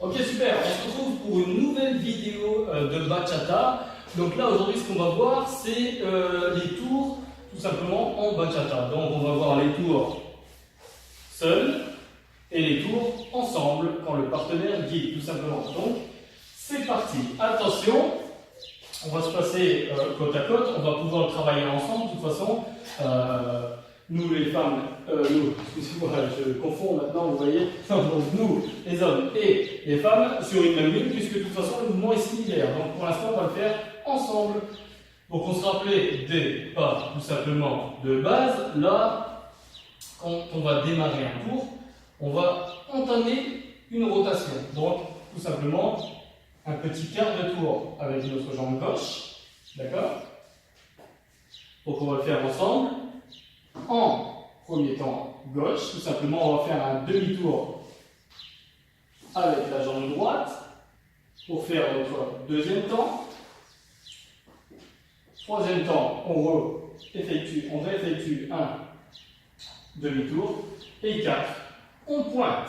Ok, super, on se retrouve pour une nouvelle vidéo de bachata. Donc là, aujourd'hui, ce qu'on va voir, c'est les tours, tout simplement, en bachata. Donc on va voir les tours seuls et les tours ensemble, quand le partenaire guide, tout simplement. Donc, c'est parti. Attention, on va se passer côte à côte, on va pouvoir travailler ensemble, de toute façon. Nous les femmes, excusez-moi, je confonds maintenant, vous voyez, donc nous, les hommes et les femmes, sur une même ligne, puisque de toute façon le mouvement est similaire. Donc pour l'instant, on va le faire ensemble. Donc on se rappelait des pas, tout simplement, de base. Là, quand on va démarrer un tour, on va entamer une rotation. Donc, tout simplement, un petit quart de tour avec notre jambe gauche. D'accord? Donc on va le faire ensemble. En premier temps gauche, tout simplement, on va faire un demi-tour avec la jambe droite pour faire notre deuxième temps. Troisième temps, on réeffectue un demi-tour. Et 4, on pointe.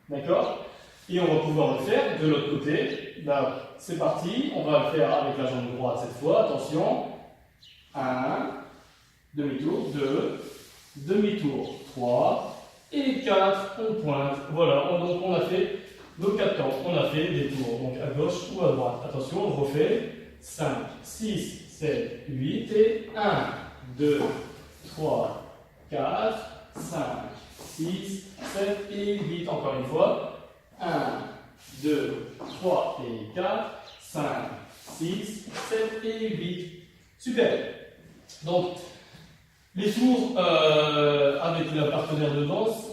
D'accord? Et on va pouvoir le faire de l'autre côté. Là, c'est parti. On va le faire avec la jambe droite cette fois. Attention. 1, demi-tour, 2, demi-tour, 3 et 4, on pointe. Voilà, donc on a fait nos 4 temps, on a fait des tours, donc à gauche ou à droite. Attention, on refait 5, 6, 7, 8 et 1, 2, 3, 4, 5, 6, 7 et 8. Encore une fois, 1, 2, 3 et 4, 5, 6, 7 et 8. Super. Donc, les tours avec le partenaire de danse.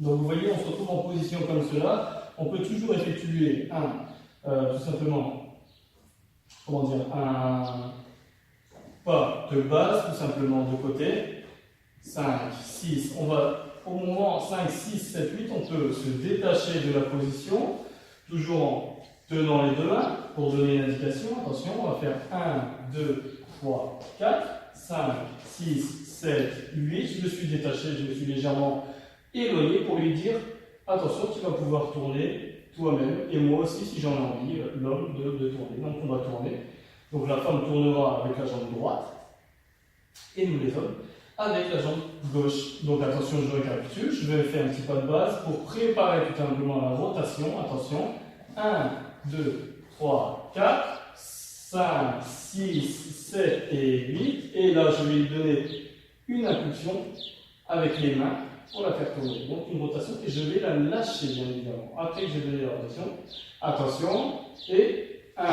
Donc vous voyez, on se retrouve en position comme cela. On peut toujours effectuer tout simplement, un pas de base, tout simplement de côté. 5, 6, on va, au moment 5, 6, 7, 8, on peut se détacher de la position, toujours en tenant les deux mains pour donner une indication. Attention, on va faire 1, 2, 3, 4. 5, 6, 7, 8, je me suis détaché, je me suis légèrement éloigné pour lui dire attention, tu vas pouvoir tourner toi-même et moi aussi si j'en ai envie, l'homme de tourner. Donc on va tourner. Donc la femme tournera avec la jambe droite et nous les hommes avec la jambe gauche. Donc attention, je récapitule, je vais faire un petit pas de base pour préparer tout simplement la rotation. Attention, 1, 2, 3, 4. 5, 6, 7 et 8. Et là, je vais lui donner une impulsion avec les mains pour la faire tourner. Donc, une rotation et je vais la lâcher, bien évidemment. Après que j'ai donné la rotation, attention. Et 1,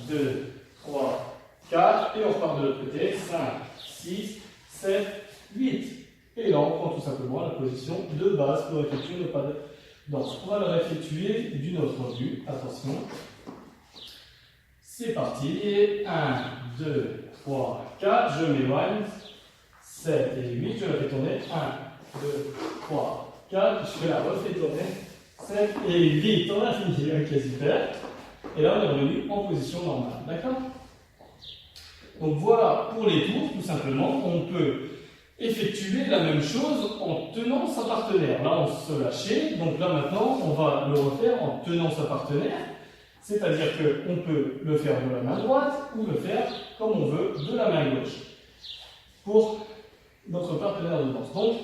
2, 3, 4. Et on repart de l'autre côté. 5, 6, 7, 8. Et là, on prend tout simplement la position de base pour effectuer le pas de danse. On va le réeffectuer d'une autre vue. Attention. C'est parti, et 1, 2, 3, 4, je m'éloigne, 7 et 8, je la fais tourner, 1, 2, 3, 4, je la refais tourner, 7 et 8, on a fini, ok super, et là on est revenu en position normale, d'accord? Donc voilà pour les tours, tout simplement, on peut effectuer la même chose en tenant sa partenaire, là on se lâchait, donc là maintenant on va le refaire en tenant sa partenaire. C'est-à-dire qu'on peut le faire de la main droite ou le faire comme on veut de la main gauche pour notre partenaire de danse. Donc,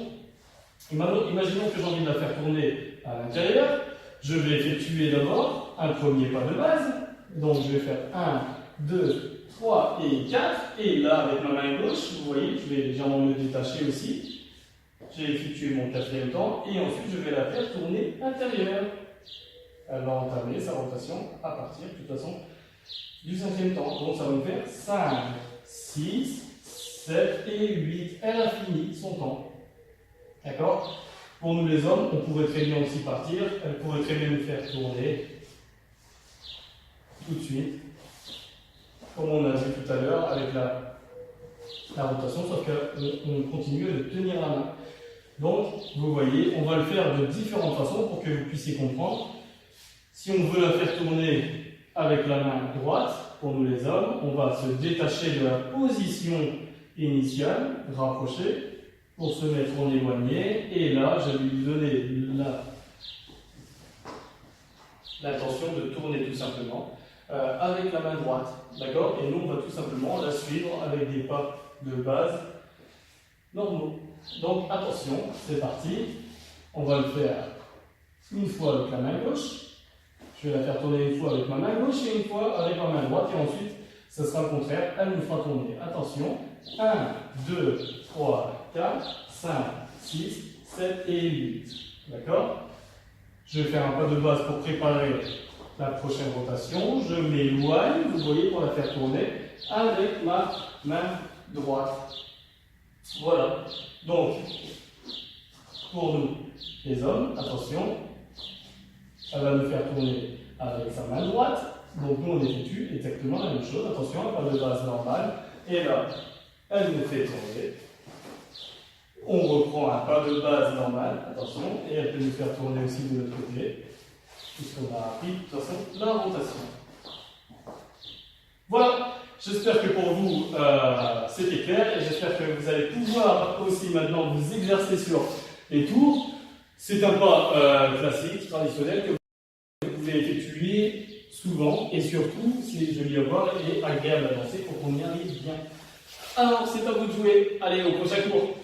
imaginons que j'ai envie de la faire tourner à l'intérieur. Je vais effectuer d'abord un premier pas de base. Donc, je vais faire 1, 2, 3 et 4. Et là, avec ma main gauche, vous voyez, je vais légèrement me détacher aussi. J'ai effectué mon quatrième temps et ensuite je vais la faire tourner intérieure. Elle va entamer sa rotation à partir, de toute façon, du cinquième temps. Donc ça va nous faire 5, 6, 7 et 8. Elle a fini son temps. D'accord? Pour nous les hommes, on pourrait très bien aussi partir. Elle pourrait très bien nous faire tourner tout de suite. Comme on a vu tout à l'heure avec la rotation, sauf qu'on continue de tenir la main. Donc, vous voyez, on va le faire de différentes façons pour que vous puissiez comprendre. Si on veut la faire tourner avec la main droite, pour nous les hommes, on va se détacher de la position initiale, rapprocher, pour se mettre en éloigné. Et là, je vais lui donner l'intention de tourner tout simplement avec la main droite. D'accord? Et nous, on va tout simplement la suivre avec des pas de base normaux. Donc attention, c'est parti. On va le faire une fois avec la main gauche. Je vais la faire tourner une fois avec ma main gauche et une fois avec ma main droite. Et ensuite, ce sera le contraire. Elle nous fera tourner. Attention. 1, 2, 3, 4, 5, 6, 7 et 8. D'accord? Je vais faire un pas de base pour préparer la prochaine rotation. Je m'éloigne, vous voyez, pour la faire tourner avec ma main droite. Voilà. Donc, pour nous, les hommes, attention, elle va nous faire tourner avec sa main droite. Donc, nous, on effectue exactement la même chose. Attention, pas de base normale. Et là, elle nous fait tourner. On reprend un pas de base normal, attention, et elle peut nous faire tourner aussi de l'autre côté, puisqu'on a appris de toute façon la rotation. Voilà, j'espère que pour vous c'était clair, et j'espère que vous allez pouvoir aussi maintenant vous exercer sur les tours. C'est un pas classique, traditionnel, que vous pouvez effectuer souvent, et surtout, c'est joli à voir et agréable à danser pour qu'on y arrive bien. Alors, c'est à vous de jouer. Allez, au prochain cours.